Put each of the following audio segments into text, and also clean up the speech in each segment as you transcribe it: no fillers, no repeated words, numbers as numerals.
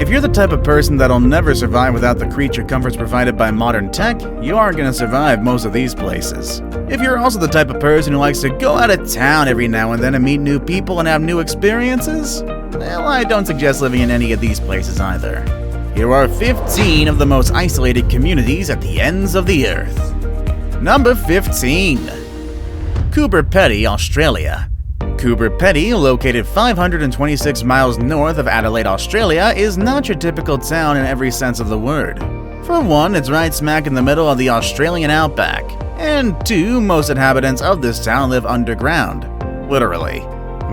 If you're the type of person that'll never survive without the creature comforts provided by modern tech, you aren't gonna survive most of these places. If you're also the type of person who likes to go out of town every now and then and meet new people and have new experiences, well, I don't suggest living in any of these places either. Here are 15 of the most isolated communities at the ends of the earth. Number 15. Coober Pedy, Australia. Coober Pedy, located 526 miles north of Adelaide, Australia, is not your typical town in every sense of the word. For one, it's right smack in the middle of the Australian outback, and two, most inhabitants of this town live underground. Literally.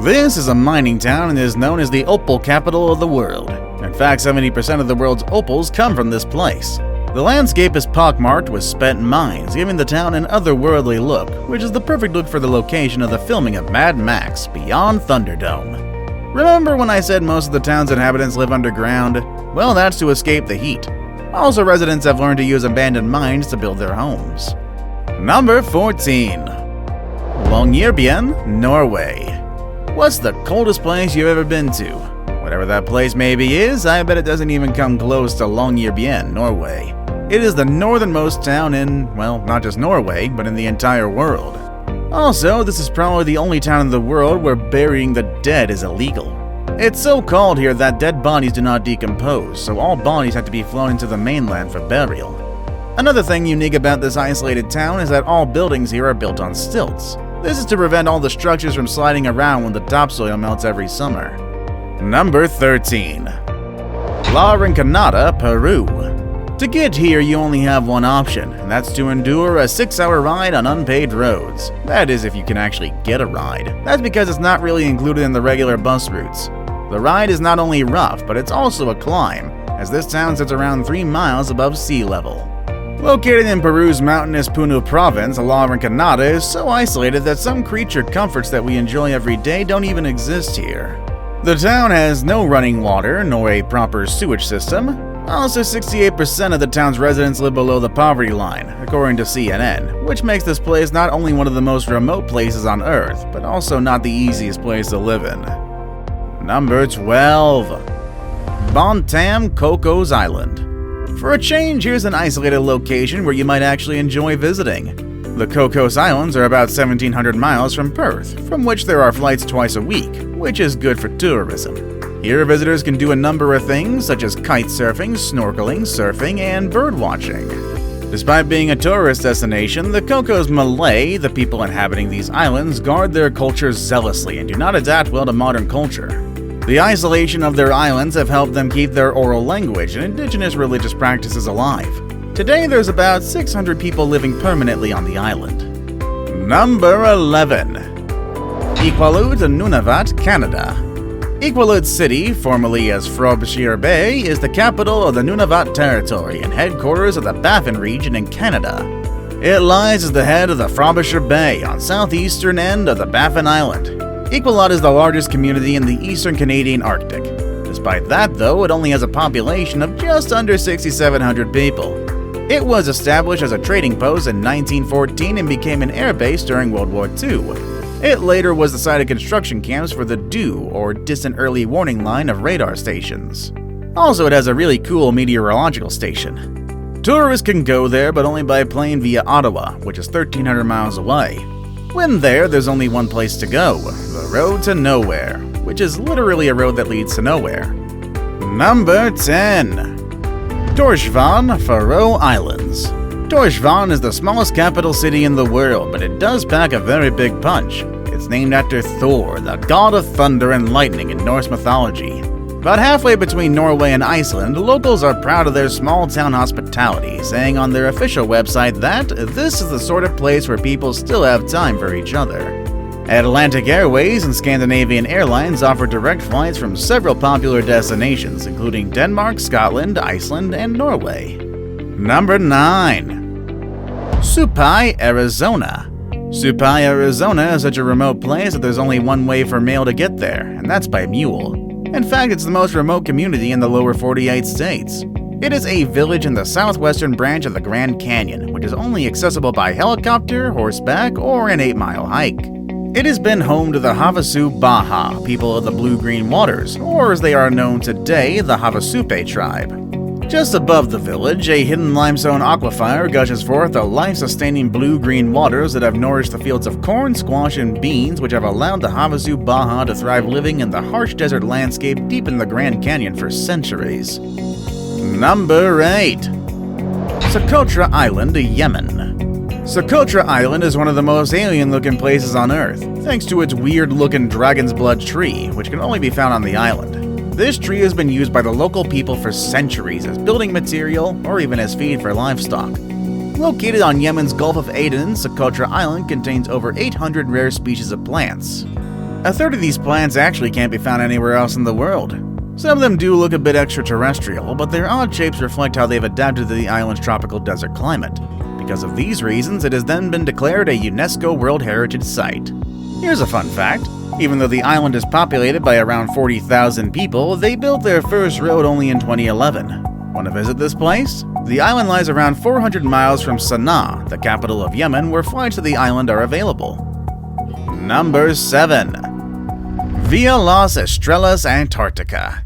This is a mining town and is known as the opal capital of the world. In fact, 70% of the world's opals come from this place. The landscape is pockmarked with spent mines, giving the town an otherworldly look, which is the perfect look for the location of the filming of Mad Max Beyond Thunderdome. Remember when I said most of the town's inhabitants live underground? Well, that's to escape the heat. Also, residents have learned to use abandoned mines to build their homes. Number 14. LONGYEARBYEN, Norway. What's the coldest place you've ever been to? Whatever that place maybe is, I bet it doesn't even come close to LONGYEARBYEN, Norway. It is the northernmost town in, well, not just Norway, but in the entire world. Also, this is probably the only town in the world where burying the dead is illegal. It's so cold here that dead bodies do not decompose, so all bodies have to be flown into the mainland for burial. Another thing unique about this isolated town is that all buildings here are built on stilts. This is to prevent all the structures from sliding around when the topsoil melts every summer. Number 13. RINCONADA, Peru. To get here, you only have one option, and that's to endure a 6-hour ride on unpaved roads. That is, if you can actually get a ride. That's because it's not really included in the regular bus routes. The ride is not only rough, but it's also a climb, as this town sits around 3 miles above sea level. Located in Peru's mountainous Puno province, RINCONADA is so isolated that some creature comforts that we enjoy every day don't even exist here. The town has no running water, nor a proper sewage system. Also, 68% of the town's residents live below the poverty line, according to CNN, which makes this place not only one of the most remote places on Earth, but also not the easiest place to live in. Number 12. BANTAM, COCOS Island. For a change, here's an isolated location where you might actually enjoy visiting. The COCOS Islands are about 1,700 miles from Perth, from which there are flights twice a week, which is good for tourism. Here, visitors can do a number of things such as kite surfing, snorkeling, surfing, and bird watching. Despite being a tourist destination, the COCOS Malay, the people inhabiting these islands, guard their cultures zealously and do not adapt well to modern culture. The isolation of their islands have helped them keep their oral language and indigenous religious practices alive. Today, there's about 600 people living permanently on the island. Number 11. IQALUIT, NUNAVUT, Canada. IQALUIT City, formerly as Frobisher Bay, is the capital of the NUNAVUT territory and headquarters of the Baffin region in Canada. It lies at the head of the Frobisher Bay on southeastern end of the Baffin Island. IQALUIT is the largest community in the eastern Canadian Arctic. Despite that, though, it only has a population of just under 6,700 people. It was established as a trading post in 1914 and became an air base during World War II. It later was the site of construction camps for the DEW, or Distant Early Warning Line of radar stations. Also, it has a really cool meteorological station. Tourists can go there, but only by plane via Ottawa, which is 1,300 miles away. When there, there's only one place to go, the road to nowhere, which is literally a road that leads to nowhere. Number 10. Tórshavn, Faroe Islands. Tórshavn is the smallest capital city in the world, but it does pack a very big punch. It's named after Thor, the god of thunder and lightning in Norse mythology. About halfway between Norway and Iceland, locals are proud of their small-town hospitality, saying on their official website that this is the sort of place where people still have time for each other. Atlantic Airways and Scandinavian Airlines offer direct flights from several popular destinations, including Denmark, Scotland, Iceland, and Norway. Number 9. SUPAI, Arizona. SUPAI, Arizona is such a remote place that there's only one way for mail to get there, and that's by mule. In fact, it's the most remote community in the lower 48 states. It is a village in the southwestern branch of the Grand Canyon, which is only accessible by helicopter, horseback, or an 8-mile hike. It has been home to the Havasu Baja, people of the blue-green waters, or as they are known today, the Havasupai tribe. Just above the village, a hidden limestone aquifer gushes forth the life-sustaining blue-green waters that have nourished the fields of corn, squash, and beans, which have allowed the Havasu Baja to thrive living in the harsh desert landscape deep in the Grand Canyon for centuries. Number 8. Socotra Island, Yemen. Socotra Island is one of the most alien-looking places on Earth, thanks to its weird-looking dragon's blood tree, which can only be found on the island. This tree has been used by the local people for centuries as building material or even as feed for livestock. Located on Yemen's Gulf of Aden, Socotra Island contains over 800 rare species of plants. A third of these plants actually can't be found anywhere else in the world. Some of them do look a bit extraterrestrial, but their odd shapes reflect how they've adapted to the island's tropical desert climate. Because of these reasons, it has then been declared a UNESCO World Heritage Site. Here's a fun fact. Even though the island is populated by around 40,000 people, they built their first road only in 2011. Want to visit this place? The island lies around 400 miles from Sana'a, the capital of Yemen, where flights to the island are available. Number 7. Villa Las Estrellas, Antarctica.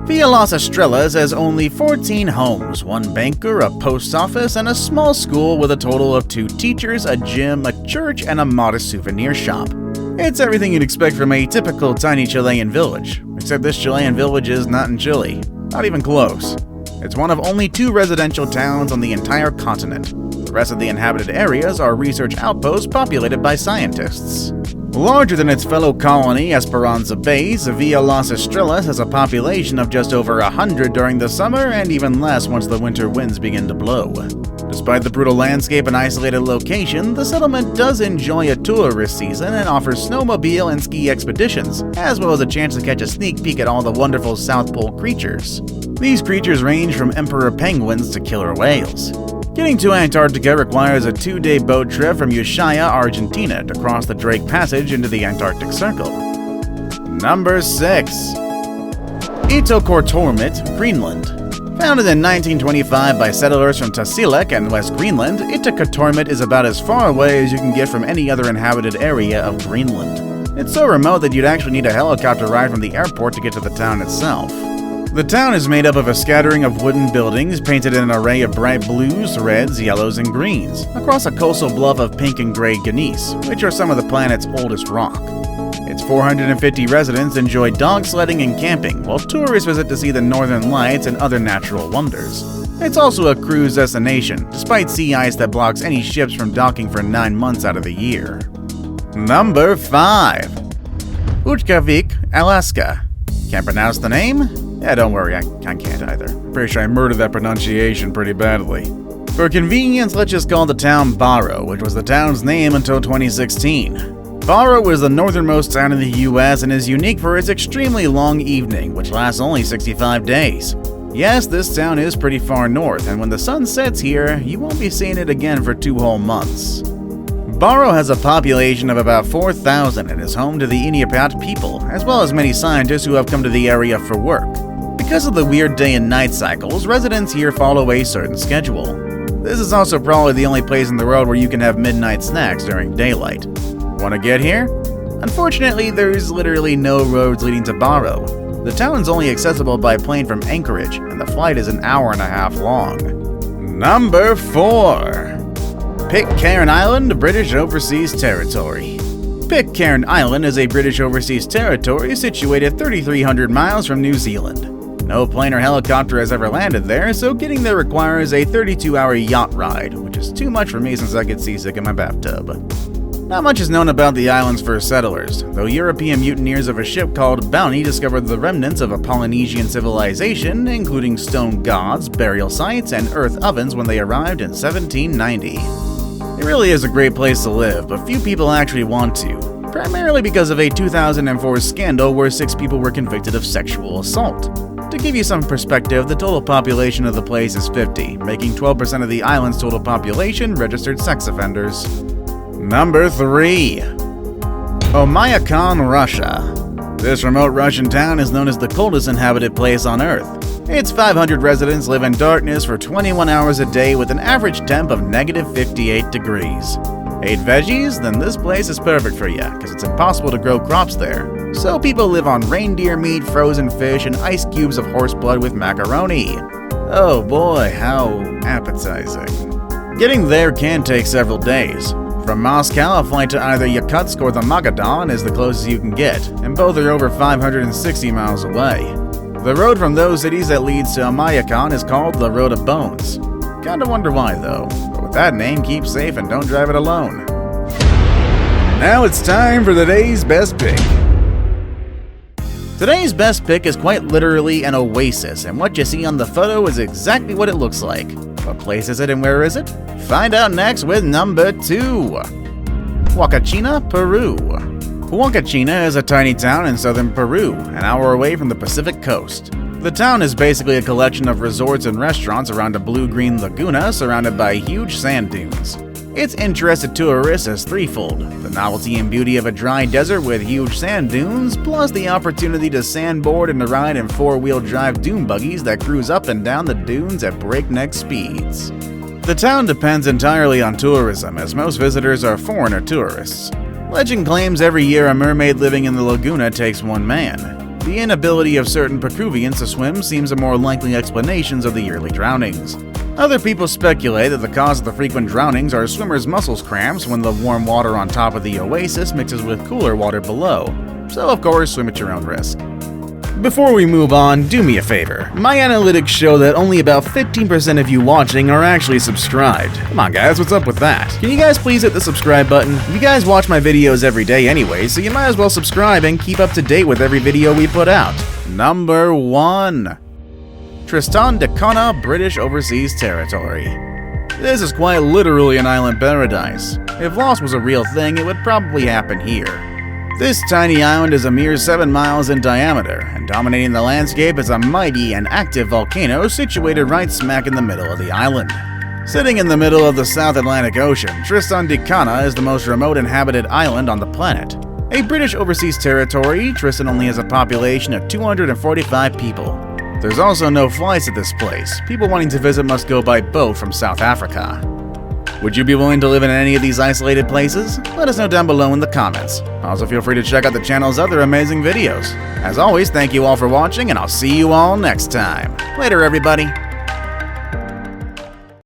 Villa Las Estrellas has only 14 homes, 1 banker, a post office, and a small school with a total of 2 teachers, a gym, a church, and a modest souvenir shop. It's everything you'd expect from a typical tiny Chilean village, except this Chilean village is not in Chile. Not even close. It's one of only 2 residential towns on the entire continent. The rest of the inhabited areas are research outposts populated by scientists. Larger than its fellow colony, Esperanza Base, Villa Las Estrellas has a population of just over 100 during the summer and even less once the winter winds begin to blow. Despite the brutal landscape and isolated location, the settlement does enjoy a tourist season and offers snowmobile and ski expeditions, as well as a chance to catch a sneak peek at all the wonderful South Pole creatures. These creatures range from emperor penguins to killer whales. Getting to Antarctica requires a 2-day boat trip from Ushuaia, Argentina, to cross the Drake Passage into the Antarctic Circle. Number 6. Ittoqqortoormiit, Greenland. Founded in 1925 by settlers from Tasiilaq and West Greenland, Ittoqqortoormiit is about as far away as you can get from any other inhabited area of Greenland. It's so remote that you'd actually need a helicopter ride from the airport to get to the town itself. The town is made up of a scattering of wooden buildings painted in an array of bright blues, reds, yellows, and greens, across a coastal bluff of pink and gray gneiss, which are some of the planet's oldest rock. Its 450 residents enjoy dog sledding and camping, while tourists visit to see the northern lights and other natural wonders. It's also a cruise destination, despite sea ice that blocks any ships from docking for 9 months out of the year. Number 5. UTQIAGVIK, Alaska. Can't pronounce the name? Yeah, don't worry, I can't either. Pretty sure I murdered that pronunciation pretty badly. For convenience, let's just call the town Barrow, which was the town's name until 2016. Barrow is the northernmost town in the US and is unique for its extremely long evening, which lasts only 65 days. Yes, this town is pretty far north, and when the sun sets here, you won't be seeing it again for 2 whole months. Barrow has a population of about 4,000 and is home to the Inupiat people, as well as many scientists who have come to the area for work. Because of the weird day and night cycles, residents here follow a certain schedule. This is also probably the only place in the world where you can have midnight snacks during daylight. Want to get here? Unfortunately, there's literally no roads leading to Barrow. The town is only accessible by plane from Anchorage, and the flight is an hour and a half long. Number 4. Pitcairn Island, British Overseas Territory. Pitcairn Island is a British overseas territory situated 3,300 miles from New Zealand. No plane or helicopter has ever landed there, so getting there requires a 32-hour yacht ride, which is too much for me since I get seasick in my bathtub. Not much is known about the island's first settlers, though European mutineers of a ship called Bounty discovered the remnants of a Polynesian civilization, including stone gods, burial sites, and earth ovens when they arrived in 1790. It really is a great place to live, but few people actually want to, primarily because of a 2004 scandal where 6 people were convicted of sexual assault. To give you some perspective, the total population of the place is 50, making 12% of the island's total population registered sex offenders. Number 3. OYMYAKON, Russia. This remote Russian town is known as the coldest inhabited place on Earth. Its 500 residents live in darkness for 21 hours a day with an average temp of -58 degrees. Hate veggies? Then this place is perfect for you, because it's impossible to grow crops there. So people live on reindeer meat, frozen fish, and ice cubes of horse blood with macaroni. Oh boy, how appetizing. Getting there can take several days. From Moscow, a flight to either Yakutsk or the Magadan is the closest you can get, and both are over 560 miles away. The road from those cities that leads to OYMYAKON is called the Road of Bones. Kinda wonder why though, but with that name, keep safe and don't drive it alone. Now it's time for today's best pick. Today's best pick is quite literally an oasis, and what you see on the photo is exactly what it looks like. What place is it and where is it? Find out next with number 2. HUACACHINA, Peru. HUACACHINA is a tiny town in southern Peru, an hour away from the Pacific coast. The town is basically a collection of resorts and restaurants around a blue-green laguna surrounded by huge sand dunes. Its interest to tourists is threefold: the novelty and beauty of a dry desert with huge sand dunes, plus the opportunity to sandboard and to ride in four-wheel drive dune buggies that cruise up and down the dunes at breakneck speeds. The town depends entirely on tourism, as most visitors are foreigner tourists. Legend claims every year a mermaid living in the laguna takes one man. The inability of certain Peruvians to swim seems a more likely explanation of the yearly drownings. Other people speculate that the cause of the frequent drownings are swimmers' muscles cramps when the warm water on top of the oasis mixes with cooler water below. So of course, swim at your own risk. Before we move on, do me a favor. My analytics show that only about 15% of you watching are actually subscribed. Come on guys, what's up with that? Can you guys please hit the subscribe button? You guys watch my videos every day anyway, so you might as well subscribe and keep up to date with every video we put out. Number 1. TRISTAN de CUNHA, British Overseas Territory. This is quite literally an island paradise. If lost was a real thing, it would probably happen here. This tiny island is a mere 7 miles in diameter, and dominating the landscape is a mighty and active volcano situated right smack in the middle of the island. Sitting in the middle of the South Atlantic Ocean, TRISTAN de CUNHA is the most remote inhabited island on the planet. A British overseas territory, Tristan only has a population of 245 people. There's also no flights at this place. People wanting to visit must go by boat from South Africa. Would you be willing to live in any of these isolated places? Let us know down below in the comments. Also feel free to check out the channel's other amazing videos. As always, thank you all for watching, and I'll see you all next time. Later, everybody.